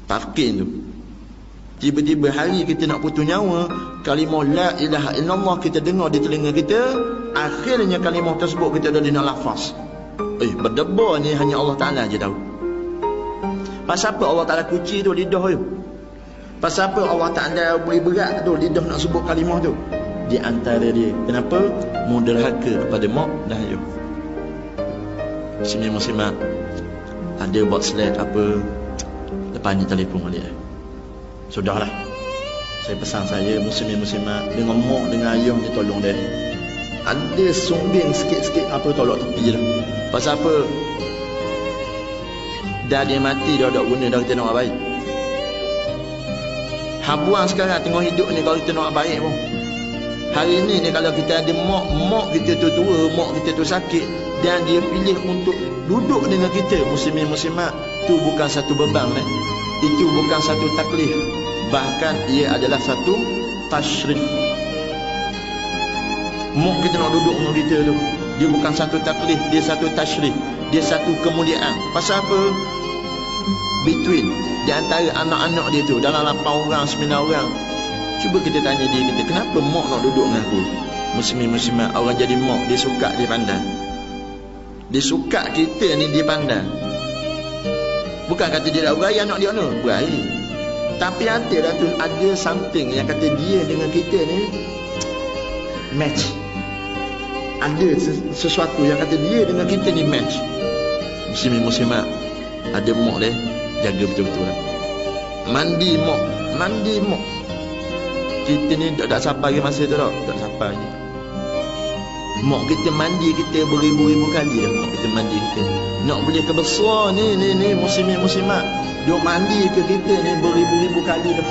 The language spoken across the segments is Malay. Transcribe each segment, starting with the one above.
Talqin tu. Tiba-tiba hari kita nak putus nyawa, kalimah la ilaha illallah kita dengar di telinga kita, akhirnya kalimah tersebut kita dah nak lafaz. Berdebar ni hanya Allah Ta'ala je tahu. Pasal apa Allah Ta'ala kunci tu lidah tu? Pasal apa Allah Ta'ala boleh berat tu lidah nak sebut kalimah tu? Di antara dia, kenapa? Muderhaka kepada mak dan ayah. Sini muslimat ada buat slide apa, lepas ni telefon balik. Sudahlah, saya pesan saya muslimat dengan mak dengan ayah ni tolong dia. Ada sumbing sikit-sikit apa tolak tepi lah. Pasal apa? Dah dia mati dah tak guna dah kita nak buat baik. Habuang sekarang tengok hidup ni kalau kita nak buat baik pun. Hari ni kalau kita ada mak kita tu tua, mak kita tu sakit dan dia pilih untuk duduk dengan kita, muslimat, tu bukan satu beban itu bukan satu taklif, bahkan ia adalah satu tashrif. Mak kita nak duduk dengan kita tu, dia bukan satu taklif, dia satu tashrif, dia satu kemuliaan. Pasal apa? Between di antara anak-anak dia tu, dalam 8 orang 9 orang, cuba kita tanya dia kita, kenapa mak nak duduk dengan aku? Muslimat, orang jadi mak dia suka dia pandang. Dia suka kita ni dia pandang. Bukan kata dia tak beraya anak dia ni, beraya. Tapi ada something yang kata dia dengan kita ni match. Ada sesuatu yang kata dia dengan kita ni match. Muslimat, ada mak dia jaga betul-betul lah. Mandi mak. Kita ni tak sampai lagi masa tu tak sampai lagi. Mak kita mandi kita beribu-ribu kali dah. Mak kita mandi kita nak boleh kebesar ni muslimat duk mandi ke kita ni beribu-ribu kali dah.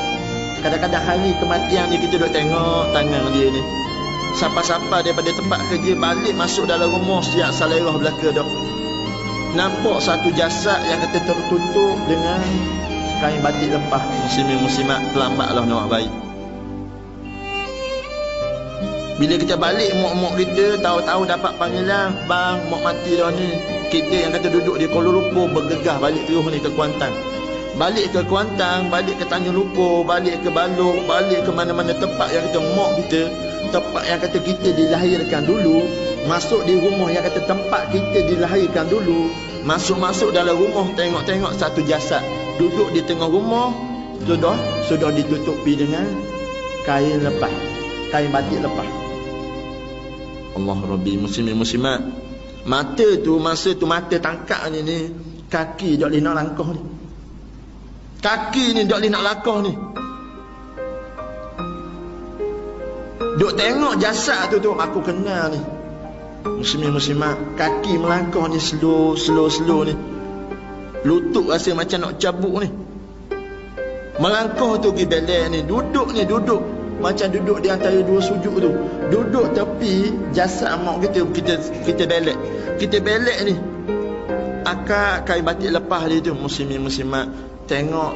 Kadang-kadang hari kematian ni kita duk tengok tangan dia ni, siapa-siapa daripada tempat kerja balik masuk dalam rumah siap salerah belaka dah. Nampak satu jasad yang kata tertutup dengan kain batik lepah. Muslimat terlambatlah nak baik. Bila kita balik, mak kita tahu-tahu dapat panggilan, bang, mak mati dah ni. Kita yang kata duduk di Kuala Lumpur bergegah balik terus ni ke Kuantan. Balik ke Kuantan, balik ke Tanjung Lumpur, balik ke Balok, balik ke mana-mana tempat yang kata mak kita, tempat yang kata kita dilahirkan dulu. Masuk di rumah yang kata tempat kita dilahirkan dulu. Masuk dalam rumah, tengok-tengok satu jasad duduk di tengah rumah, sudah ditutupi dengan kain lepas, kain batik lepas. Allah Rabbi, muslimat. Mata tu, masa tu mata tangkap ni kaki tak boleh nak langkah ni. Kaki ni tak boleh nak langkah ni. Duk tengok jasad tu aku kenal ni. Muslimat, kaki melangkah ni slow ni. Lutut rasa macam nak cabuk ni. Melangkah tu pergi belek ni, duduk macam duduk di antara dua sujud tu. Duduk tepi jasad mak kita belek. Kita belek ni. Akak kain batik lepas dia tu, muslimat. Tengok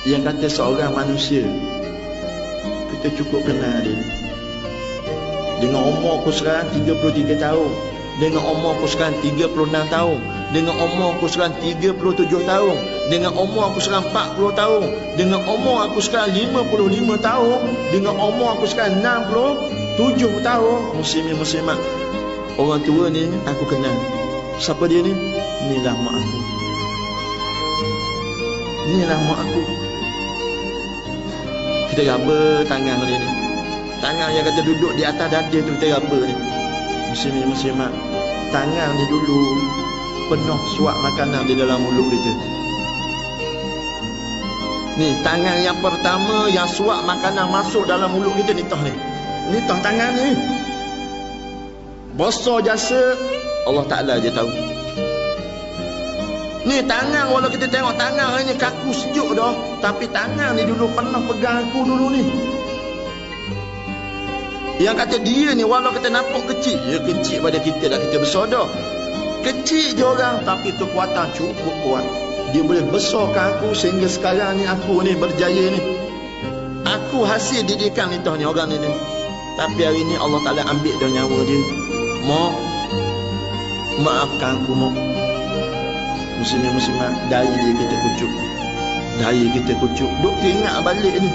yang kata seorang manusia, kita cukup kenal dia. Dengan umur aku sekarang 33 tahun, dengan umur aku sekarang 36 tahun, dengan umur aku sekarang 37 tahun, dengan umur aku sekarang 40 tahun, dengan umur aku sekarang 55 tahun, dengan umur aku sekarang 67 tahun. Muslimat, orang tua ni aku kenal. Siapa dia ni? Inilah mak aku. Inilah mak aku. Kita raba tangan dia ni. Tangan yang kata duduk di atas dada tu kita raba ni. Muslimat, tangan ni dulu penuh suap makanan di dalam mulut kita. Ni tangan yang pertama yang suap makanan masuk dalam mulut kita ni tah ni. Ni tah tangan ni. Besar jasa Allah Ta'ala je tahu. Ni tangan, walau kita tengok tangan ni kaku sejuk dah, tapi tangan ni dulu pernah pegang aku dulu ni. Yang kata dia ni walau kita nampak kecil, dia kecil pada kita dah, kita besar dah. Kecil je orang, tapi kekuatan cukup kuat. Dia boleh besarkan aku sehingga sekarang ni aku ni berjaya ni. Aku hasil didikan ni tah ni orang ni. Tapi hari ni Allah Ta'ala ambil dah nyawa dia. Mak, maafkan aku mak. Muslimat, dari dia kita kucuk. Daya kita kucuk. Duk teringat balik ni.